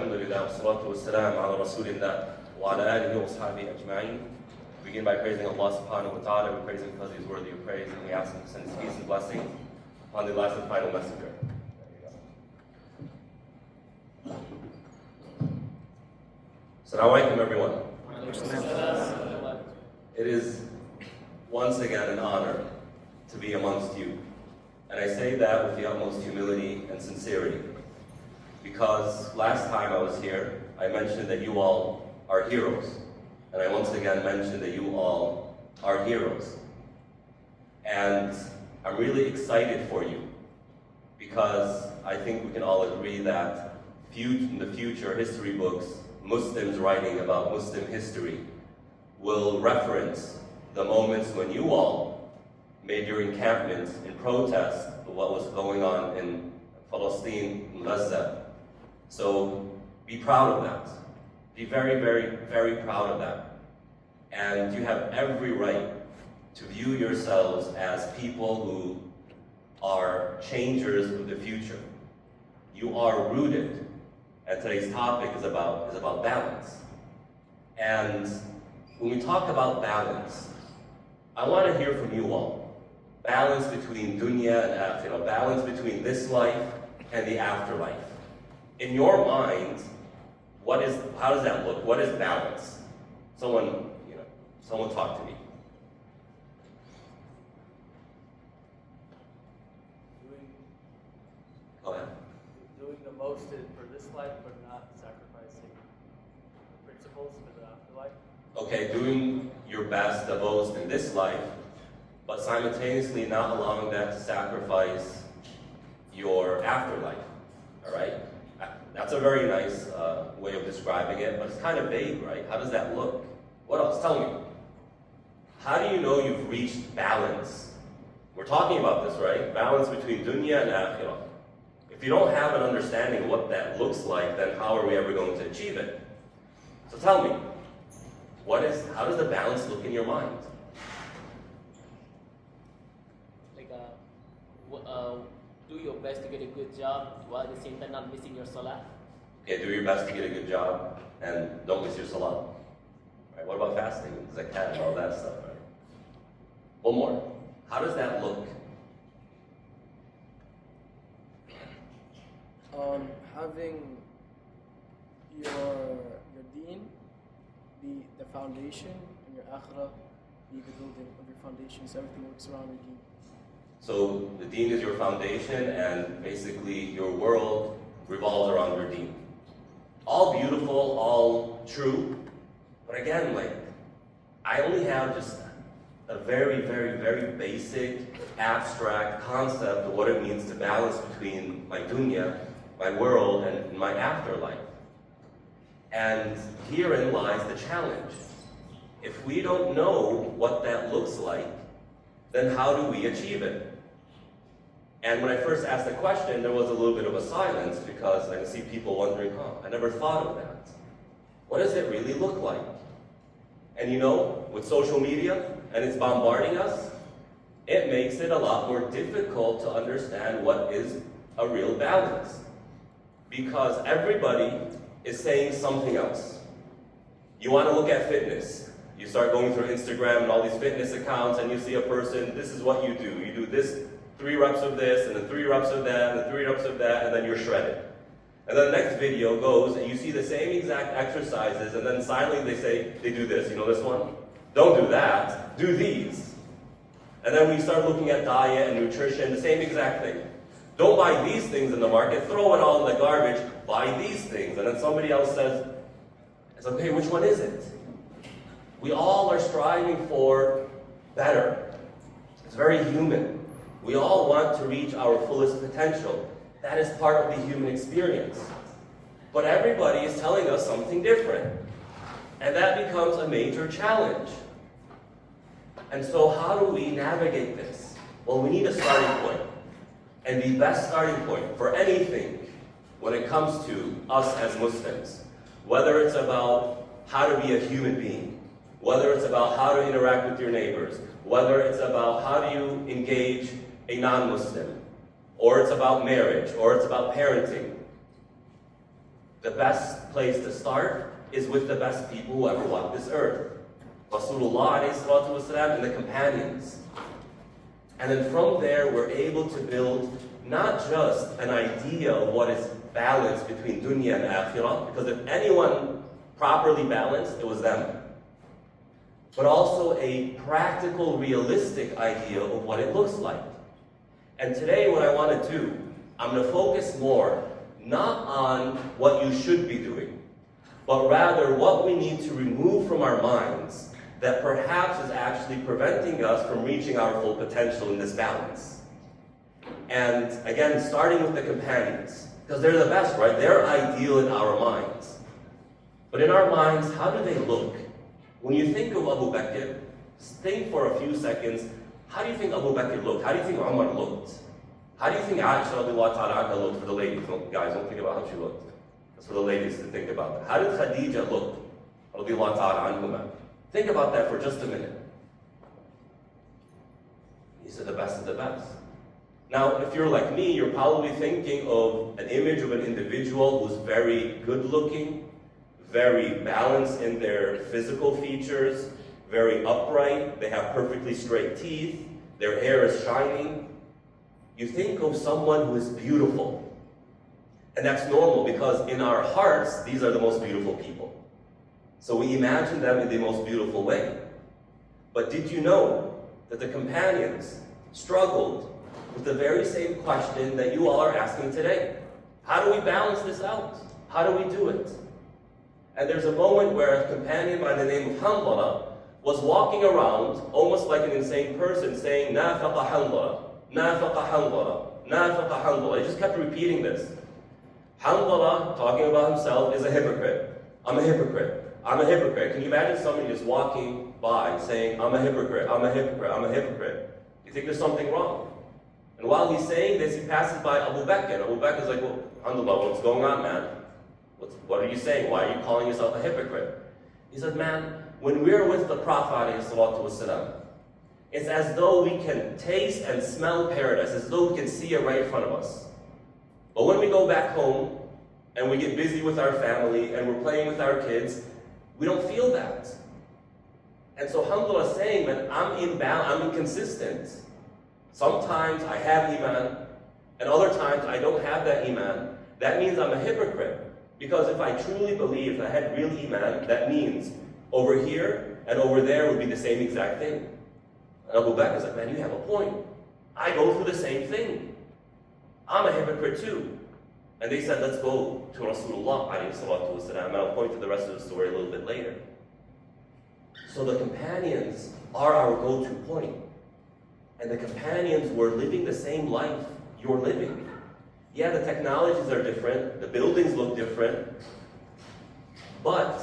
Alhamdulillah, wassalatu wassalam ala rasulillah, wa ala alihi wa sahbihi ajma'in. We begin by praising Allah subhanahu wa ta'ala. We praise Him because He is worthy of praise, and we ask Him to send His peace and blessings upon the last and final messenger. Assalamu alaikum, everyone. It is once again an honor to be amongst you. And I say that with the utmost humility and sincerity. Because last time I was here, I mentioned that you all are heroes. And I once again mentioned that you all are heroes. And I'm really excited for you. Because I think we can all agree that in the future history books, Muslims writing about Muslim history will reference the moments when you all made your encampments in protest of what was going on in Palestine, in Gaza. So be proud of that. Be very, very, very proud of that. And you have every right to view yourselves as people who are changers of the future. You are rooted, and today's topic is about balance. And when we talk about balance, I want to hear from you all. Balance between dunya and akhirah, balance between this life and the afterlife. In your mind, how does that look? What is balance? Someone talk to me. Go ahead. Doing the most for this life, but not sacrificing the principles for the afterlife. Okay, doing your best, the most in this life, but simultaneously not allowing that to sacrifice your afterlife. All right? That's a very nice way of describing it, but it's kind of vague, right? How does that look? What else? Tell me. How do you know you've reached balance? We're talking about this, right? Balance between dunya and akhirah. If you don't have an understanding of what that looks like, then how are we ever going to achieve it? So tell me, how does the balance look in your mind? Do your best to get a good job while at the same time not missing your salah. Okay, do your best to get a good job and don't miss your salah. Right? What about fasting, zakat, and all that stuff? Right? One more. How does that look? Having your deen be the foundation and your akhirah be the building of your foundation, so everything works around your deen. So the deen is your foundation, and basically your world revolves around your deen. All beautiful, all true, but again, I only have just a very, very, very basic, abstract concept of what it means to balance between my dunya, my world, and my afterlife. And herein lies the challenge. If we don't know what that looks like, then how do we achieve it? And when I first asked the question, there was a little bit of a silence because I could see people wondering, I never thought of that. What does it really look like? And with social media, and it's bombarding us, it makes it a lot more difficult to understand what is a real balance. Because everybody is saying something else. You want to look at fitness. You start going through Instagram and all these fitness accounts, and you see a person, this is what you do. You do this, 3 reps of this, and then 3 reps of that, and then 3 reps of that, and then you're shredded. And then the next video goes, and you see the same exact exercises, and then silently they say, they do this. You know this one? Don't do that. Do these. And then when you start looking at diet and nutrition, the same exact thing. Don't buy these things in the market. Throw it all in the garbage. Buy these things. And then somebody else says, it's okay, which one is it? We all are striving for better. It's very human. We all want to reach our fullest potential. That is part of the human experience. But everybody is telling us something different. And that becomes a major challenge. And so how do we navigate this? Well, we need a starting point. And the best starting point for anything when it comes to us as Muslims, whether it's about how to be a human being, whether it's about how to interact with your neighbors, whether it's about how do you engage a non-Muslim, or it's about marriage, or it's about parenting. the best place to start is with the best people who ever walked this earth. Rasulullah alayhi salatu wasalam and the companions. And then from there, we're able to build not just an idea of what is balance between dunya and akhirah, because if anyone properly balanced, it was them. But also a practical, realistic idea of what it looks like. And today what I want to do, I'm going to focus more not on what you should be doing, but rather what we need to remove from our minds that perhaps is actually preventing us from reaching our full potential in this balance. And again, starting with the companions, because they're the best, right? They're ideal in our minds. But in our minds, how do they look? When you think of Abu Bakr, think for a few seconds, how do you think Abu Bakr looked? How do you think Umar looked? How do you think Aisha radiallahu ta'ala anha looked for the ladies? Guys, don't think about how she looked. That's for the ladies to think about that. How did Khadija look? Radiallahu ta'ala anhuma. Think about that for just a minute. He said the best of the best. Now, if you're like me, you're probably thinking of an image of an individual who's very good looking, very balanced in their physical features, very upright, they have perfectly straight teeth, their hair is shining. You think of someone who is beautiful. And that's normal because in our hearts, these are the most beautiful people. So we imagine them in the most beautiful way. But did you know that the companions struggled with the very same question that you all are asking today? How do we balance this out? How do we do it? And there's a moment where a companion by the name of Hanzala was walking around almost like an insane person saying, Nafaqa Hanzala, Nafaqa Hanzala, Nafaqa Hanzala. He just kept repeating this. Hanzala, talking about himself, is a hypocrite. I'm a hypocrite. I'm a hypocrite. Can you imagine somebody just walking by saying, I'm a hypocrite, I'm a hypocrite, I'm a hypocrite? You think there's something wrong. And while he's saying this, he passes by Abu Bakr. Abu Bakr's like, well, Hanzala, what's going on, man? What are you saying? Why are you calling yourself a hypocrite? He said, man, when we're with the Prophet ﷺ, it's as though we can taste and smell paradise, as though we can see it right in front of us. But when we go back home and we get busy with our family and we're playing with our kids, we don't feel that. And so Hanzala is saying, man, I'm inconsistent. Sometimes I have Iman, and other times I don't have that Iman. That means I'm a hypocrite. Because if I truly believed I had real Iman, that means over here and over there would be the same exact thing. And Abu Bakr is like, man, you have a point. I go through the same thing. I'm a hypocrite too. And they said, let's go to Rasulullah alayhi salatu wasalam. And I'll point to the rest of the story a little bit later. So the companions are our go-to point. And the companions were living the same life you're living. Yeah, the technologies are different, the buildings look different, but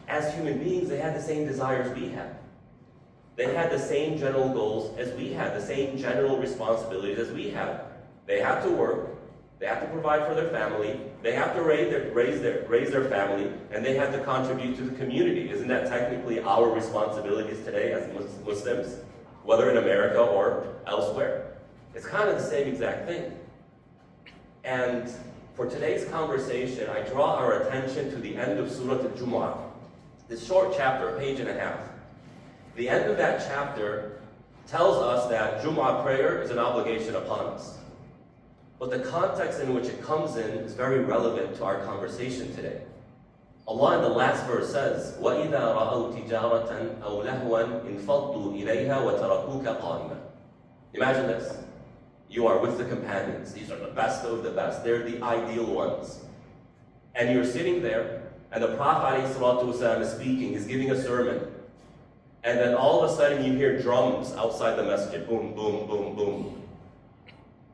as human beings, they had the same desires we had. They had the same general goals as we had, the same general responsibilities as we had. They have to work, they have to provide for their family, they have to raise their family, and they have to contribute to the community. Isn't that technically our responsibilities today as Muslims, whether in America or elsewhere? It's kind of the same exact thing. And for today's conversation, I draw our attention to the end of Surah Al-Jumu'ah. This short chapter, a page and a half. The end of that chapter tells us that Jumu'ah prayer is an obligation upon us. But the context in which it comes in is very relevant to our conversation today. Allah in the last verse says, وَإِذَا رَأَوْا تِجَارَةً أَوْ لَهْوًا انْفَضُّوا إِلَيْهَا وَتَرَكُوكَ قَائِمًا. Imagine this. You are with the companions. These are the best of the best. They're the ideal ones. And you're sitting there, and the Prophet ﷺ is speaking. He's giving a sermon. And then all of a sudden you hear drums outside the masjid. Boom, boom, boom, boom.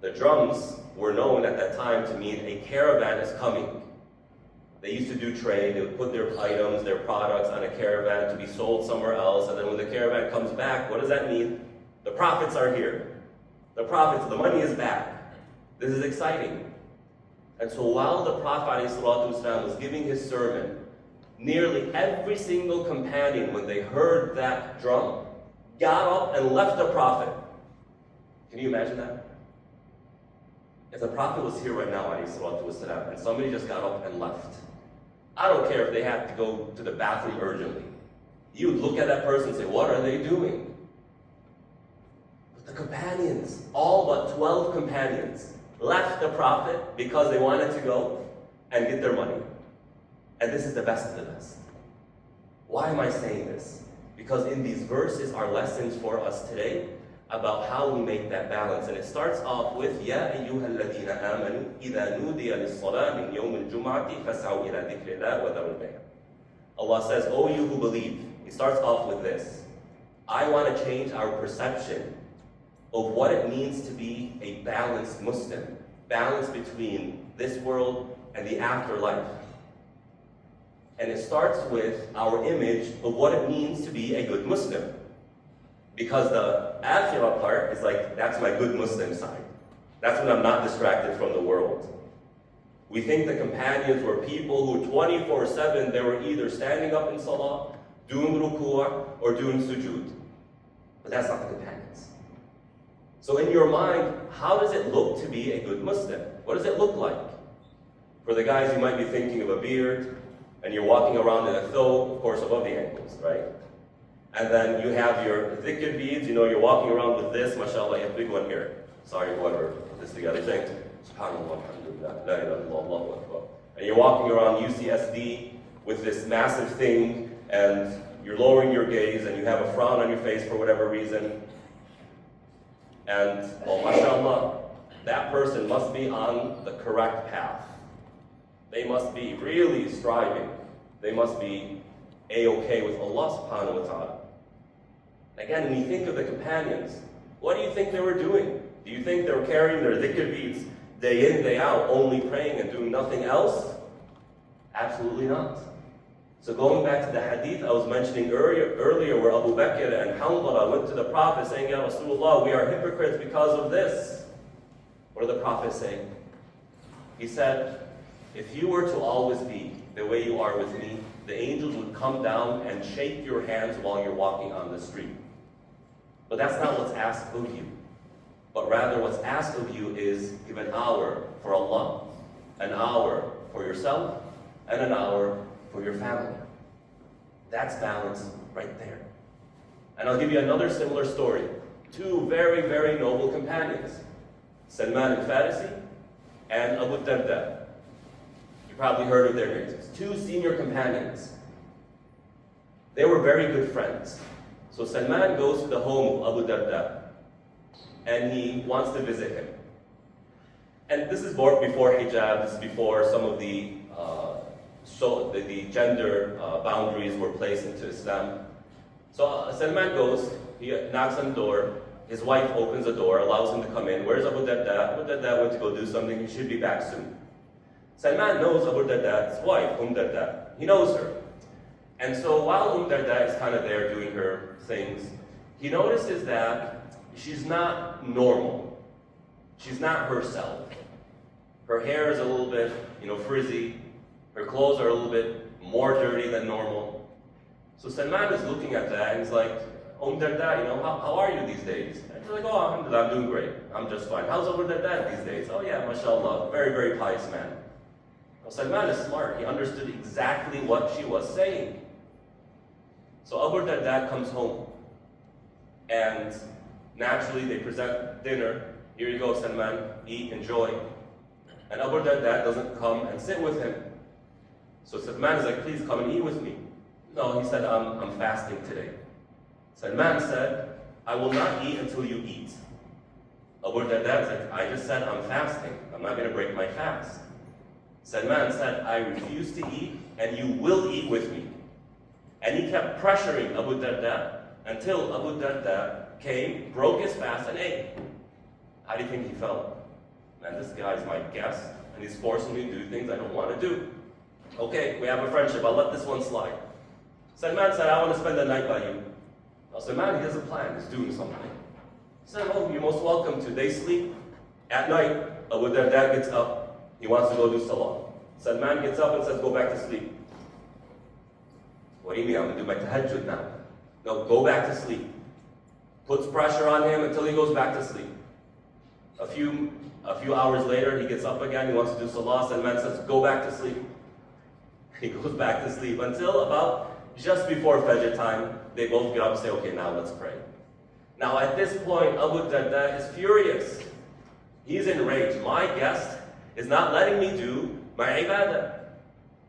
The drums were known at that time to mean a caravan is coming. They used to do trade. They would put their items, their products on a caravan to be sold somewhere else. And then when the caravan comes back, what does that mean? The prophets are here. The prophets, the money is back. This is exciting. And so while the Prophet ﷺ was giving his sermon, nearly every single companion, when they heard that drum, got up and left the Prophet. Can you imagine that? If the Prophet was here right now, alayhi salatu wasalam, and somebody just got up and left, I don't care if they had to go to the bathroom urgently. You would look at that person and say, what are they doing? But the companions, all but 12 companions, left the Prophet because they wanted to go and get their money. And this is the best of the best. Why am I saying this? Because in these verses are lessons for us today about how we make that balance. And it starts off with, يَا أَيُّهَا الَّذِينَ آمَنُوا إِذَا نُودِيَ لِلصَّلَاةِ مِنْ يَوْمِ الْجُمْعَةِ فَاسْعَوْا إِلَى ذِكْرِ اللَّهِ وَذَرُوا الْبَيْعَ. Allah says, O you who believe, He starts off with this. I want to change our perception of what it means to be a balanced Muslim. Balance between this world and the afterlife. And it starts with our image of what it means to be a good Muslim. Because the akhirah part is like, that's my good Muslim side. That's when I'm not distracted from the world. We think the companions were people who 24/7, they were either standing up in salah, doing ruku'ah, or doing sujood. But that's not the companions. So in your mind, how does it look to be a good Muslim? What does it look like? For the guys, you might be thinking of a beard, and you're walking around in a thobe, of course, above the ankles, right? And then you have your dhikr beads, you're walking around with this, mashallah, you have a big one here. Sorry, whoever put this together, saying, subhanallah, alhamdulillah, la ilaha illallah, Allahu akbar. And you're walking around UCSD with this massive thing, and you're lowering your gaze, and you have a frown on your face for whatever reason. And, well, mashallah, that person must be on the correct path. They must be really striving. They must be A-okay with Allah subhanahu wa ta'ala. Again, when you think of the companions, what do you think they were doing? Do you think they were carrying their dhikr beads day in, day out, only praying and doing nothing else? Absolutely not. So going back to the hadith I was mentioning earlier where Abu Bakr and Hanbala went to the Prophet saying, Ya Rasulullah, we are hypocrites because of this. What did the Prophet say? He said, if you were to always be the way you are with me, the angels would come down and shake your hands while you're walking on the street. But that's not what's asked of you. But rather what's asked of you is give an hour for Allah, an hour for yourself, and an hour for your family. That's balance right there. And I'll give you another similar story. Two very, very noble companions, Salman al-Farisi and Abu Darda. You probably heard of their names. Two senior companions. They were very good friends. So Salman goes to the home of Abu Darda and he wants to visit him. And this is before hijab, this is before some of the the gender boundaries were placed into Islam. So Salman goes, he knocks on the door, his wife opens the door, allows him to come in. Where's Abu Darda? Abu Darda went to go do something, he should be back soon. Salman knows Abu Darda's wife, Darda. He knows her. And so while Darda is kind of there doing her things, he notices that she's not normal. She's not herself. Her hair is a little bit, frizzy. Her clothes are a little bit more dirty than normal. So Salman is looking at that and he's like, Darda, how are you these days? And she's like, oh, alhamdulillah, I'm doing great. I'm just fine. How's Abu Darda these days? Oh yeah, mashallah, very, very pious man. Well, Salman is smart. He understood exactly what she was saying. So Abu Darda comes home. And naturally they present dinner. Here you go, Salman, eat, enjoy. And Abu Darda doesn't come and sit with him. So Salman is like, please come and eat with me. No, he said, I'm fasting today. Salman said, I will not eat until you eat. Abu Darda said, I just said I'm fasting. I'm not going to break my fast. Salman said, I refuse to eat and you will eat with me. And he kept pressuring Abu Darda until Abu Darda came, broke his fast and ate. How do you think he felt? Man, this guy's my guest and he's forcing me to do things I don't want to do. Okay, we have a friendship, I'll let this one slide. Salman said, I want to spend the night by you. Now Salman, he has a plan, he's doing something. He said, oh, you're most welcome to. They sleep. At night, Abu Darda gets up. He wants to go do salah. Salman gets up and says, go back to sleep. What do you mean? I'm going to do my tahajjud now. No, go back to sleep. Puts pressure on him until he goes back to sleep. A few A few hours later, he gets up again, he wants to do salah. Salman says, go back to sleep. He goes back to sleep until about just before Fajr time, they both get up and say, okay, now let's pray. Now at this point, Abu Darda is furious. He's enraged. My guest is not letting me do my ibadah.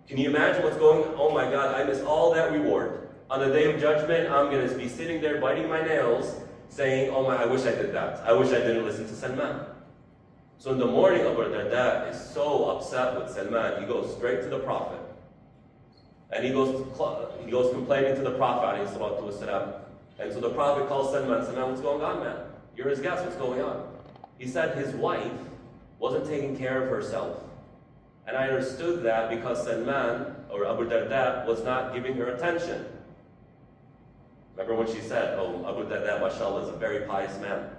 Can you imagine what's going on? Oh my God, I miss all that reward. On the day of judgment, I'm going to be sitting there biting my nails, saying, oh my, I wish I did that. I wish I didn't listen to Salman. So in the morning, Abu Darda is so upset with Salman, he goes straight to the Prophet. And he goes complaining to the Prophet, ﷺ. And so the Prophet calls Salman, Salman, what's going on, man? You're his guest, what's going on? He said his wife wasn't taking care of herself. And I understood that because Salman, or Abu Darda, was not giving her attention. Remember when she said, oh, Abu Darda, mashallah, is a very pious man.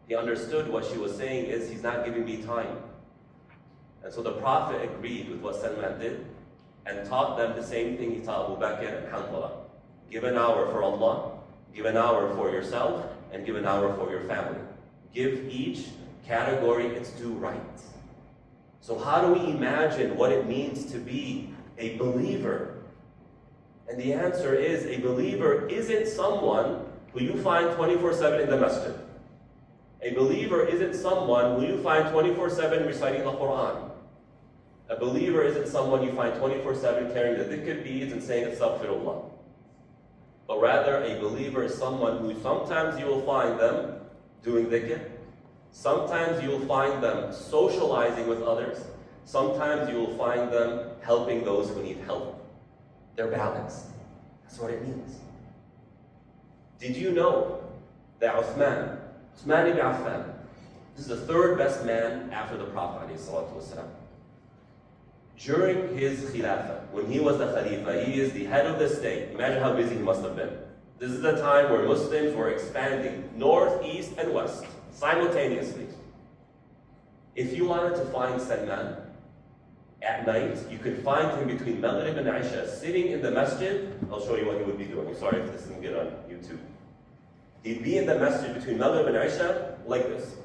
He understood what she was saying is, he's not giving me time. And so the Prophet agreed with what Salman did and taught them the same thing he taught Abu Bakr and Hanbala. Give an hour for Allah, give an hour for yourself, and give an hour for your family. Give each category its due right. So how do we imagine what it means to be a believer? And the answer is, a believer isn't someone who you find 24/7 in the masjid. A believer isn't someone who you find 24/7 reciting the Quran. A believer isn't someone you find 24/7 carrying the dhikr beads and saying astaghfirullah. But rather, a believer is someone who sometimes you will find them doing dhikr, sometimes you will find them socializing with others, sometimes you will find them helping those who need help. They're balanced. That's what it means. Did you know that Uthman ibn Affan, this is the third best man after the Prophet ﷺ. During his khilafah, when he was the Khalifa, he is the head of the state. Imagine how busy he must have been. This is the time where Muslims were expanding north, east, and west simultaneously. If you wanted to find Salman at night, you could find him between Maghrib and Isha, sitting in the masjid. I'll show you what he would be doing. Sorry if this doesn't get on YouTube. He'd be in the masjid between Maghrib and Isha like this.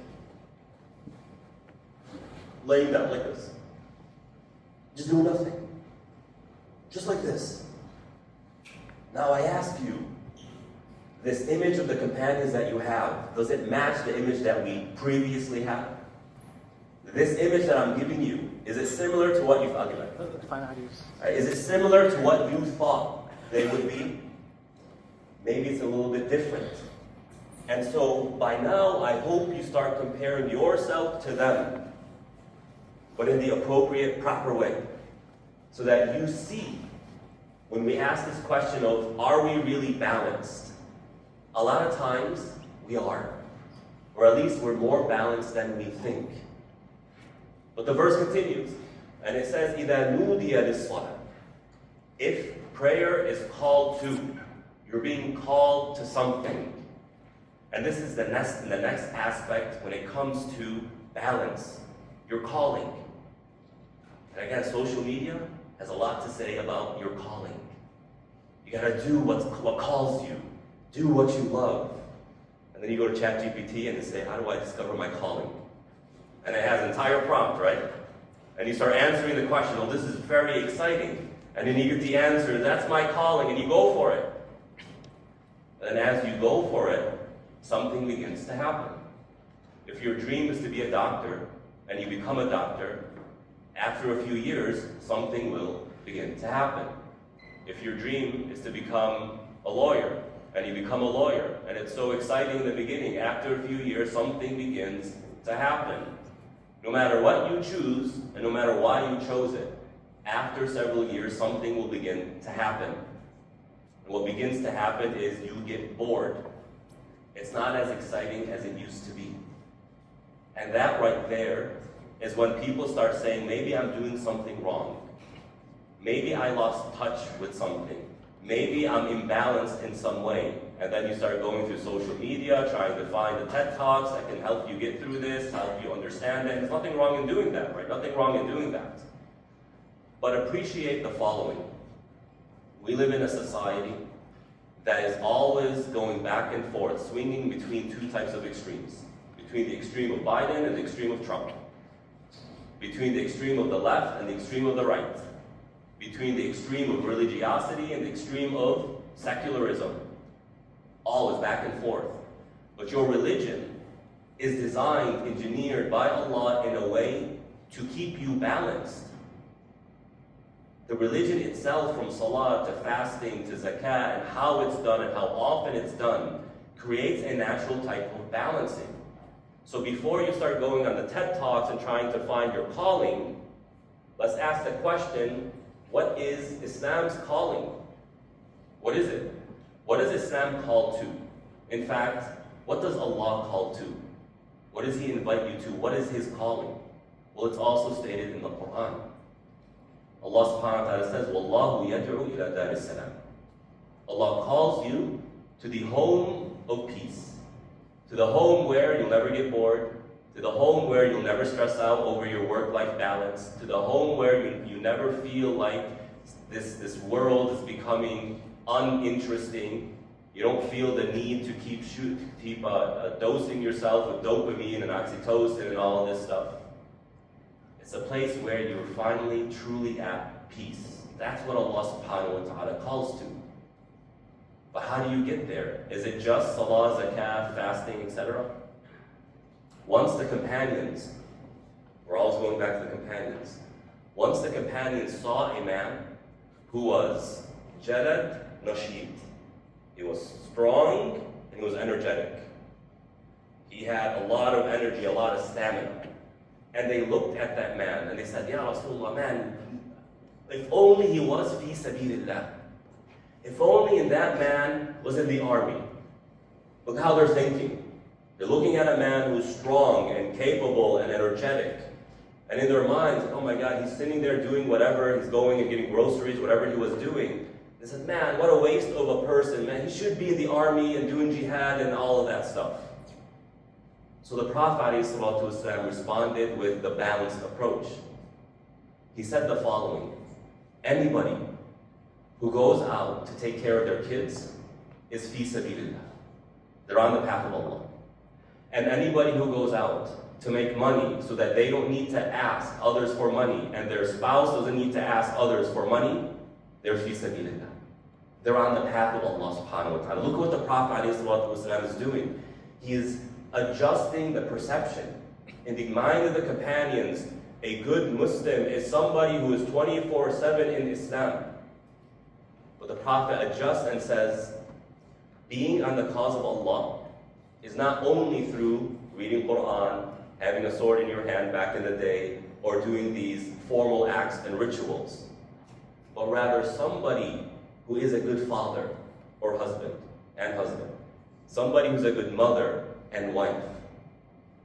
Laying down like this. Just doing nothing. Just like this. Now I ask you, this image of the companions that you have, does it match the image that we previously had? This image that I'm giving you, is it similar to what you thought? Is it similar to what you thought they would be? Maybe it's a little bit different. And so by now, I hope you start comparing yourself to them, but in the appropriate, proper way, so that you see, when we ask this question of, are we really balanced? A lot of times, we are. Or at least we're more balanced than we think. But the verse continues, and it says, إِذَا نُودِيَ لِلصَّلَاةِ. If prayer is called to, you're being called to something. And this is the next aspect when it comes to balance. Your calling. And again, social media has a lot to say about your calling. You gotta do what calls you. Do what you love. And then you go to ChatGPT and they say, how do I discover my calling? And it has an entire prompt, right? And you start answering the question, oh, this is very exciting. And then you get the answer, that's my calling, and you go for it. And as you go for it, something begins to happen. If your dream is to be a doctor, and you become a doctor, after a few years, something will begin to happen. If your dream is to become a lawyer, and you become a lawyer, and it's so exciting in the beginning, after a few years, something begins to happen. No matter what you choose, and no matter why you chose it, after several years, something will begin to happen. And what begins to happen is you get bored. It's not as exciting as it used to be. And that right there is when people start saying, maybe I'm doing something wrong. Maybe I lost touch with something. Maybe I'm imbalanced in some way. And then you start going through social media, trying to find the TED Talks that can help you get through this, help you understand it. There's nothing wrong in doing that, right? Nothing wrong in doing that. But appreciate the following. We live in a society that is always going back and forth, swinging between two types of extremes. between the extreme of Biden and the extreme of Trump, between the extreme of the left and the extreme of the right, between the extreme of religiosity and the extreme of secularism. All is back and forth. But your religion is designed, engineered by Allah in a way to keep you balanced. The religion itself, from salah to fasting to zakat, and how it's done and how often it's done, creates a natural type of balancing. So before you start going on the TED Talks and trying to find your calling, let's ask the question, what is Islam's calling? What is it? What does Islam call to? In fact, what does Allah call to? What does He invite you to? What is His calling? Well, it's also stated in the Quran. Allah subhanahu wa ta'ala says, وَاللَّهُ يَدْعُو إِلَى دَارِ السَّلَامِ. Allah calls you to the home of peace, to the home where you'll never get bored, to the home where you'll never stress out over your work-life balance, to the home where you never feel like this world is becoming uninteresting. You don't feel the need to keep dosing yourself with dopamine and oxytocin and all of this stuff. It's a place where you're finally truly at peace. That's what Allah subhanahu wa ta'ala calls to. But how do you get there? Is it just salah, zakat, fasting, etc.? Once the companions, we're always going back to the companions. Once the companions saw a man who was jalad nasheed. He was strong and he was energetic. He had a lot of energy, a lot of stamina. And they looked at that man and they said, Ya Rasulullah, man, if only he was fi sabilillah. If only that man was in the army. Look how they're thinking. They're looking at a man who's strong and capable and energetic. And in their minds, oh my God, he's sitting there doing whatever, he's going and getting groceries, whatever he was doing. They said, man, what a waste of a person, man. He should be in the army and doing jihad and all of that stuff. So the Prophet ﷺ responded with the balanced approach. He said the following, anybody who goes out to take care of their kids is fi sabilillah. They're on the path of Allah. And anybody who goes out to make money so that they don't need to ask others for money and their spouse doesn't need to ask others for money, they're fi sabilillah. They're on the path of Allah subhanahu wa ta'ala. Look what the Prophet ﷺ is doing. He is adjusting the perception. In the mind of the companions, a good Muslim is somebody who is 24/7 in Islam. But the Prophet adjusts and says, being on the cause of Allah is not only through reading Quran, having a sword in your hand back in the day, or doing these formal acts and rituals, but rather somebody who is a good father or husband, somebody who's a good mother and wife,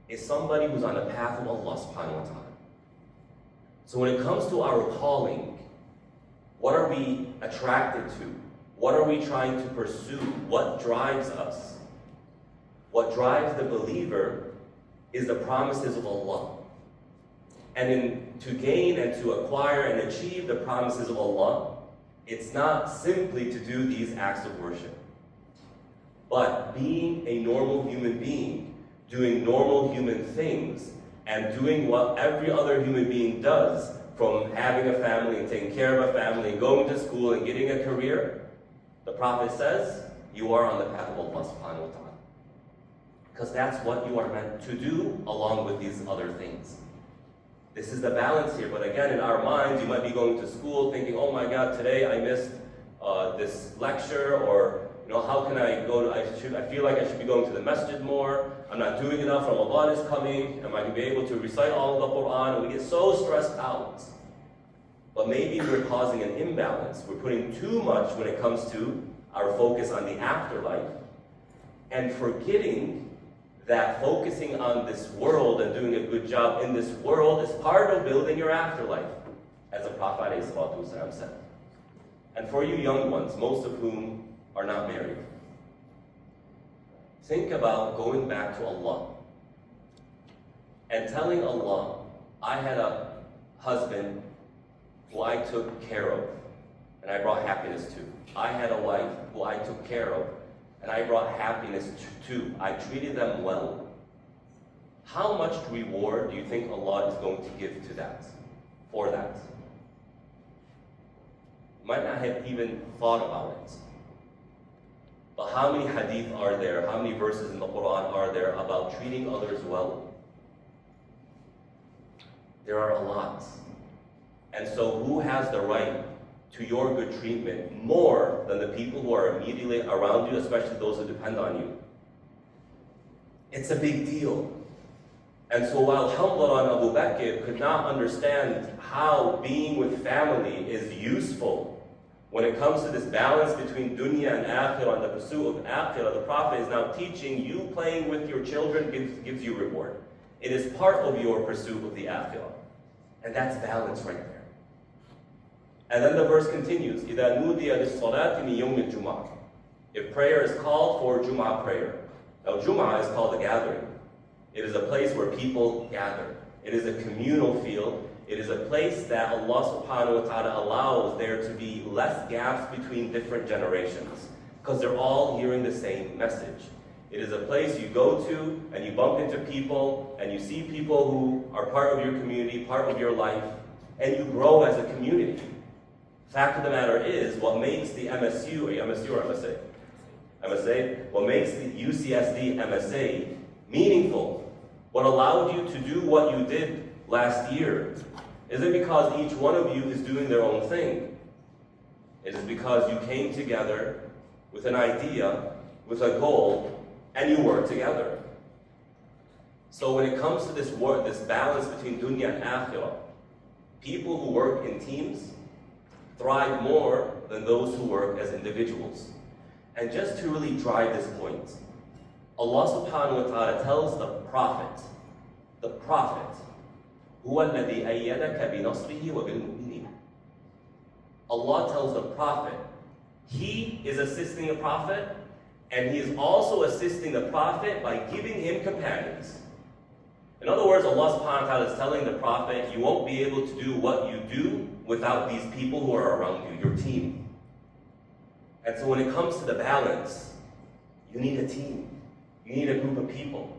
is somebody who's on the path of Allah subhanahu wa ta'ala. So when it comes to our calling, what are we attracted to? What are we trying to pursue? What drives us? What drives the believer is the promises of Allah. And to gain and to acquire and achieve the promises of Allah, it's not simply to do these acts of worship, but being a normal human being, doing normal human things, and doing what every other human being does, from having a family and taking care of a family, and going to school and getting a career. The Prophet says, you are on the path of Allah subhanahu wa ta'ala. Because that's what you are meant to do along with these other things. This is the balance here. But again, in our minds, you might be going to school thinking, oh my God, today I missed this lecture, or how can I go to, I feel like I should be going to the masjid more. I'm not doing enough. Ramadan is coming. Am I going to be able to recite all of the Quran? And we get so stressed out. But maybe we're causing an imbalance. We're putting too much when it comes to our focus on the afterlife, and forgetting that focusing on this world and doing a good job in this world is part of building your afterlife, as the Prophet ﷺ said. And for you young ones, most of whom are not married, think about going back to Allah and telling Allah, I had a husband who I took care of and I brought happiness to. I had a wife who I took care of and I brought happiness to. I treated them well. how much reward do you think Allah is going to give to that, for that? Might not have even thought about it. But how many hadith are there, how many verses in the Quran are there about treating others well? There are a lot. And so who has the right to your good treatment more than the people who are immediately around you, especially those who depend on you? It's a big deal. And so while Hamdan and Abu Bakr could not understand how being with family is useful when it comes to this balance between dunya and akhirah and the pursuit of akhirah, the Prophet is now teaching you playing with your children gives you reward. It is part of your pursuit of the akhirah. And that's balance right there. And then the verse continues, إِذَا نُودِيَ لِلصَّلَاةِ مِنْ يَوْمِ الْجُمْعَةِ. If prayer is called for Jum'ah prayer. Now Jum'ah is called a gathering. It is a place where people gather. It is a communal field. It is a place that Allah subhanahu wa ta'ala allows there to be less gaps between different generations, because they're all hearing the same message. It is a place you go to and you bump into people and you see people who are part of your community, part of your life, and you grow as a community. Fact of the matter is, what makes the MSU, or MSA? MSA, what makes the UCSD MSA meaningful, what allowed you to do what you did last year, isn't because each one of you is doing their own thing. It is because you came together with an idea, with a goal, and you work together. So when it comes to this balance between dunya and akhirah, people who work in teams thrive more than those who work as individuals. And just to really drive this point, Allah subhanahu wa ta'ala tells the Prophet, هُوَ الَّذِي أَيَّدَكَ بِنَصْرِهِ وَبِالْمُؤْمِنِينَ. Allah tells the Prophet, He is assisting the Prophet, and He is also assisting the Prophet by giving him companions. In other words, Allah subhanahu wa ta'ala is telling the Prophet, you won't be able to do what you do without these people who are around you, your team. And so when it comes to the balance, you need a team. You need a group of people.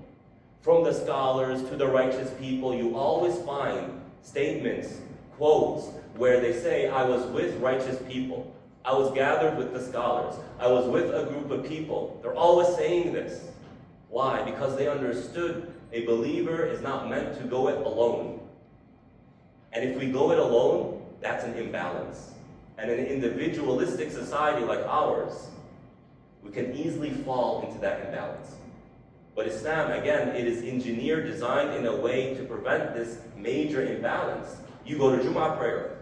From the scholars to the righteous people, you always find statements, quotes, where they say, I was with righteous people. I was gathered with the scholars. I was with a group of people. They're always saying this. Why? Because they understood a believer is not meant to go it alone. And if we go it alone, that's an imbalance. And in an individualistic society like ours, we can easily fall into that imbalance. But Islam, again, it is engineered, designed in a way to prevent this major imbalance. You go to Jum'ah prayer,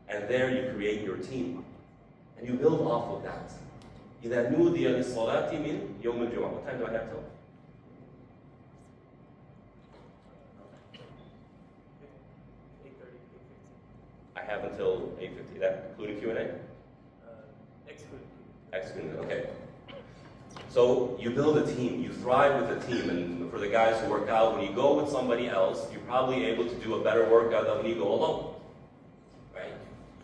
and there you create your team. And you build off of that. إِذَا نُودِيَ لِلصَّلَاةِ مِنْ يَوْمِ الْجُمْعَةِ. What time do I have till? 8:30, 8:15. I have until 8:50. That including Q&A? Excluding. Excellent, okay. So you build a team, you thrive with a team, and for the guys who work out, when you go with somebody else, you're probably able to do a better workout than when you go alone, right?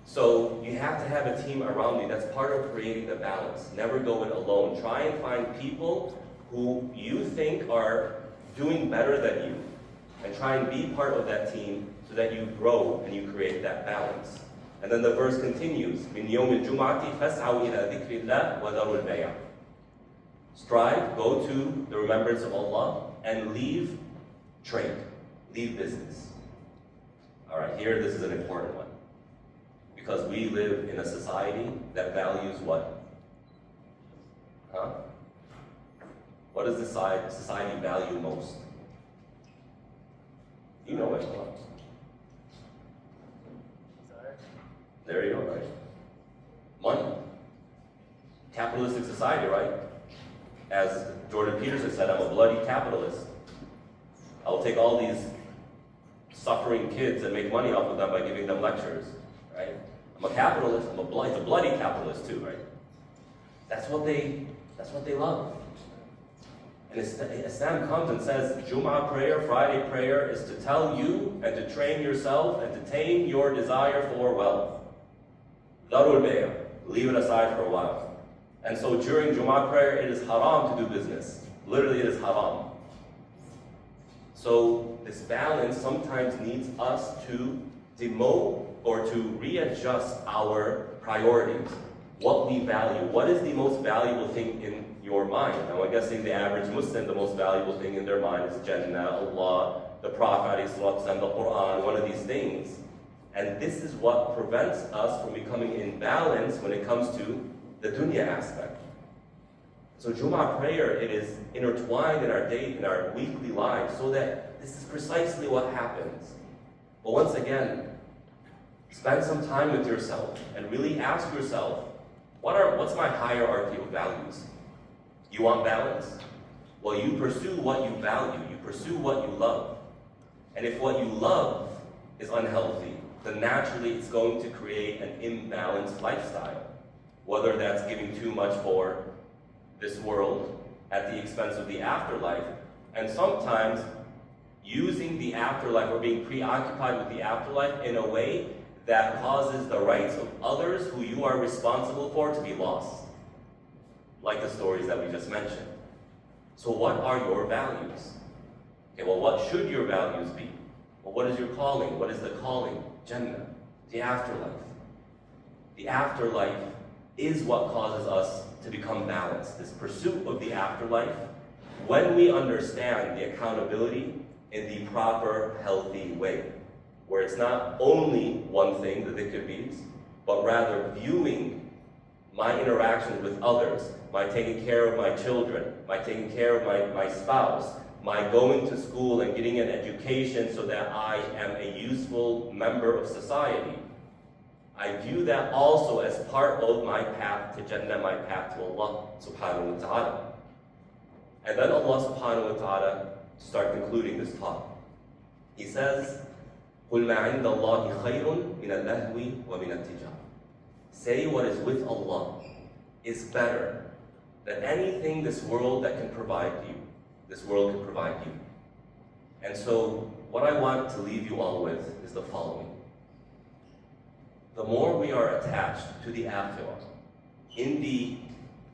So you have to have a team around you. That's part of creating the balance. Never go it alone. Try and find people who you think are doing better than you, and try and be part of that team so that you grow and you create that balance. And then the verse continues, مِنْ يَوْمِ الْجُمْعَةِ فَاسْعَوْا إِلَى ذِكْرِ اللَّهِ وَذَرُوا الْبَيْعَ. Strive, go to the remembrance of Allah, and leave trade, leave business. All right, here this is an important one. Because we live in a society that values what? What does this society value most? You know it. Desire. There you go, right? Money. Capitalistic society, right? As Jordan Peterson said, I'm a bloody capitalist. I'll take all these suffering kids and make money off of them by giving them lectures, right? I'm a capitalist. He's a bloody capitalist too, right? That's what they love. And Islam comes and says, Jum'ah prayer, Friday prayer, is to tell you and to train yourself and to tame your desire for wealth. Darul Bay'ah, leave it aside for a while. And so during Jum'ah prayer, it is haram to do business. Literally, it is haram. So this balance sometimes needs us to demote or to readjust our priorities. What we value. What is the most valuable thing in your mind? Now I'm guessing the average Muslim, the most valuable thing in their mind is Jannah, Allah, the Prophet, the Quran, one of these things. And this is what prevents us from becoming in balance when it comes to the dunya aspect. So Jumu'ah prayer, it is intertwined in our weekly lives, so that this is precisely what happens. But once again, spend some time with yourself and really ask yourself, what's my hierarchy of values? You want balance? Well, you pursue what you value. You pursue what you love. And if what you love is unhealthy, then naturally it's going to create an imbalanced lifestyle. Whether that's giving too much for this world at the expense of the afterlife, and sometimes using the afterlife or being preoccupied with the afterlife in a way that causes the rights of others who you are responsible for to be lost. Like the stories that we just mentioned. So what are your values? Okay, well, what should your values be? Well, what is your calling? What is the calling? Jannah, the afterlife. The afterlife is what causes us to become balanced. This pursuit of the afterlife, when we understand the accountability in the proper, healthy way, where it's not only one thing, the dhikr beats, but rather viewing my interactions with others, my taking care of my children, my taking care of my spouse, my going to school and getting an education so that I am a useful member of society. I view that also as part of my path to Jannah, my path to Allah subhanahu wa ta'ala. And then Allah subhanahu wa ta'ala start concluding this talk. He says, قُلْ مَا عِنْدَ اللَّهِ خَيْرٌ مِنَ اللَّهْوِ وَمِنَ التِّجَارَةِ. Say what is with Allah is better than anything this world that can provide you. This world can provide you. And so, what I want to leave you all with is the following. The more we are attached to the akhirah,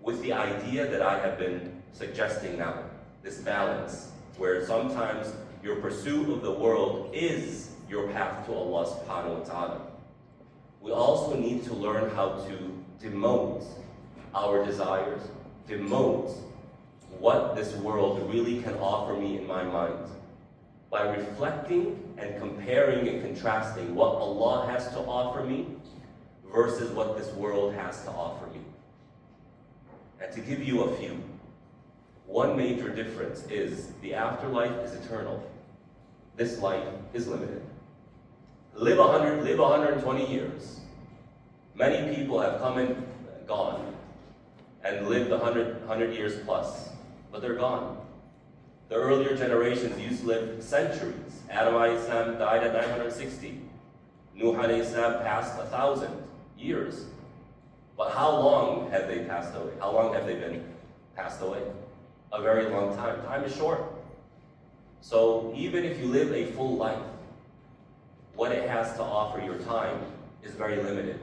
with the idea that I have been suggesting now, this balance, where sometimes your pursuit of the world is your path to Allah subhanahu wa ta'ala. We also need to learn how to demote our desires, demote what this world really can offer me in my mind, by reflecting and comparing and contrasting what Allah has to offer me versus what this world has to offer me. And to give you a few, one major difference is the afterlife is eternal. This life is limited. Live 120 years. Many people have come and gone and lived 100 years plus, but they're gone. The earlier generations used to live centuries. Adam alayhi salam died at 960. Nuh alayhi salam passed 1,000 years. But how long have they passed away? How long have they been passed away? A very long time. Time is short. So even if you live a full life, what it has to offer your time is very limited.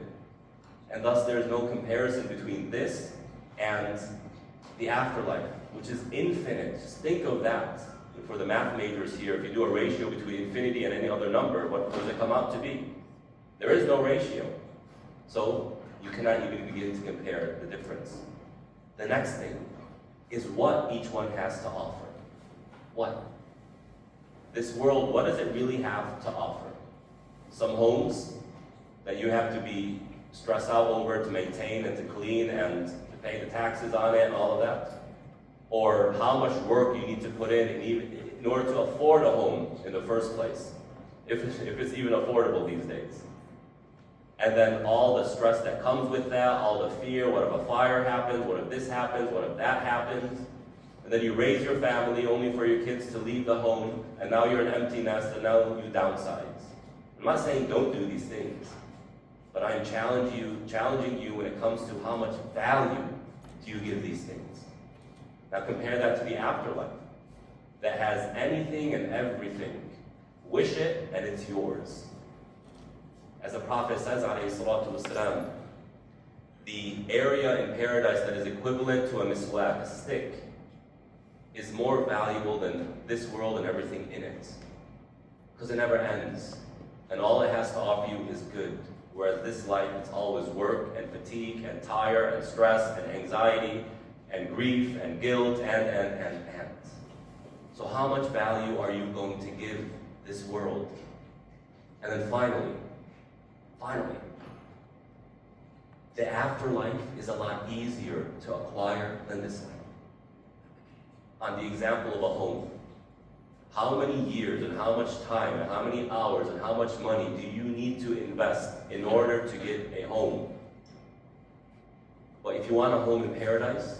And thus there is no comparison between this and the afterlife, which is infinite. Just think of that. For the math majors here, if you do a ratio between infinity and any other number, what does it come out to be? There is no ratio. So you cannot even begin to compare the difference. The next thing is what each one has to offer. What? This world, what does it really have to offer? Some homes that you have to be stressed out over to maintain and to clean and to pay the taxes on it and all of that? Or how much work you need to put in order to afford a home in the first place, if it's even affordable these days. And then all the stress that comes with that, all the fear, what if a fire happens, what if this happens, what if that happens? And then you raise your family only for your kids to leave the home, and now you're an empty nest, and now you downsize. I'm not saying don't do these things, but I'm challenging you when it comes to how much value do you give these things. Now compare that to the afterlife, that has anything and everything. Wish it, and it's yours. As the Prophet says, alayhi salatu wasalam, the area in paradise that is equivalent to a miswak, a stick, is more valuable than this world and everything in it. Because it never ends. And all it has to offer you is good. Whereas this life, it's always work and fatigue and tire and stress and anxiety and grief and guilt and. So how much value are you going to give this world? And then finally, the afterlife is a lot easier to acquire than this life. On the example of a home, how many years and how much time and how many hours and how much money do you need to invest in order to get a home? But if you want a home in paradise,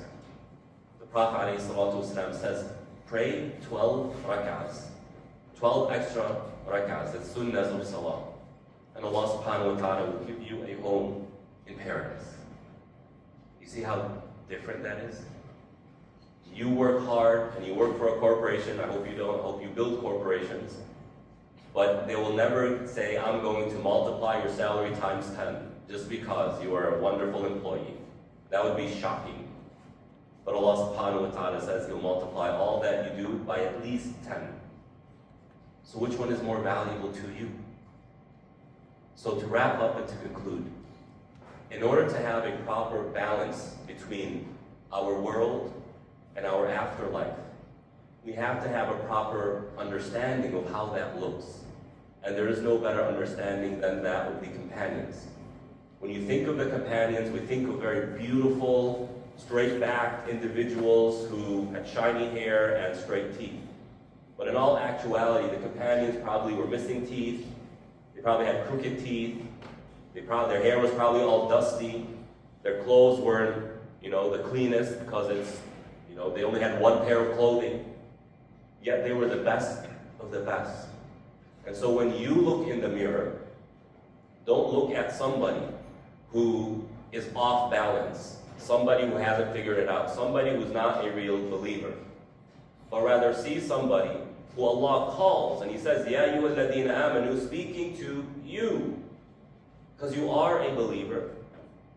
the Prophet ﷺ says, pray 12 rak'ahs, 12 extra rak'ahs, that's sunnahs of salah. And Allah subhanahu wa ta'ala will give you a home in paradise. You see how different that is? You work hard and you work for a corporation. I hope you don't. I hope you build corporations. But they will never say, I'm going to multiply your salary times 10 just because you are a wonderful employee. That would be shocking. But Allah subhanahu wa ta'ala says He'll multiply all that you do by at least 10. So which one is more valuable to you? So to wrap up and to conclude, in order to have a proper balance between our world and our afterlife, we have to have a proper understanding of how that looks. And there is no better understanding than that of the companions. When you think of the companions, we think of very beautiful, straight-backed individuals who had shiny hair and straight teeth. But in all actuality, the companions probably were missing teeth, they probably had crooked teeth, their hair was probably all dusty, their clothes weren't, the cleanest because they only had one pair of clothing, yet they were the best of the best. And so when you look in the mirror, don't look at somebody who is off balance, somebody who hasn't figured it out, somebody who's not a real believer. But rather see somebody who Allah calls, and He says, Ya ayyuhalladhina amanu, speaking to you. Because you are a believer,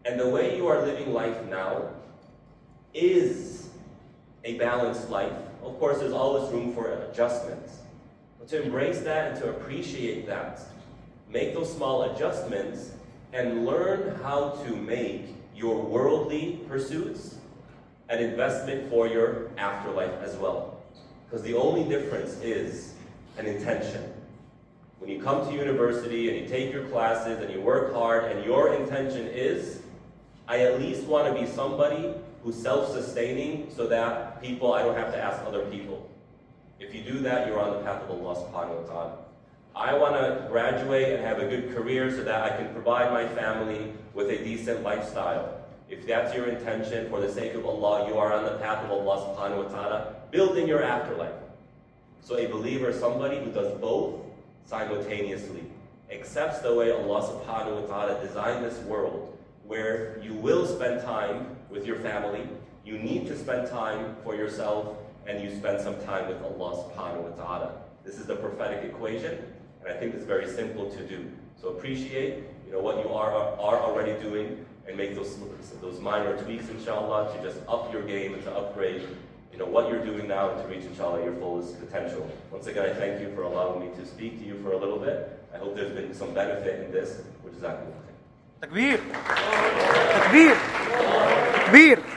and the way you are living life now is a balanced life. Of course, there's always room for adjustments. But to embrace that and to appreciate that, make those small adjustments and learn how to make your worldly pursuits an investment for your afterlife as well. Because the only difference is an intention. When you come to university and you take your classes and you work hard and your intention is, I at least want to be somebody who's self-sustaining so that I don't have to ask other people. If you do that, you're on the path of Allah subhanahu wa ta'ala. I want to graduate and have a good career so that I can provide my family with a decent lifestyle. If that's your intention, for the sake of Allah, you are on the path of Allah subhanahu wa ta'ala, building your afterlife. So a believer is somebody who does both simultaneously, accepts the way Allah subhanahu wa ta'ala designed this world, where you will spend time with your family, you need to spend time for yourself, and you spend some time with Allah subhanahu wa ta'ala. This is the prophetic equation, and I think it's very simple to do. So appreciate what you are already doing, and make those minor tweaks, inshallah, to just up your game and to upgrade what you're doing now and to reach, inshallah, your fullest potential. Once again, I thank you for allowing me to speak to you for a little bit. I hope there's been some benefit in this, which is that. Takbir! Takbir! Takbir!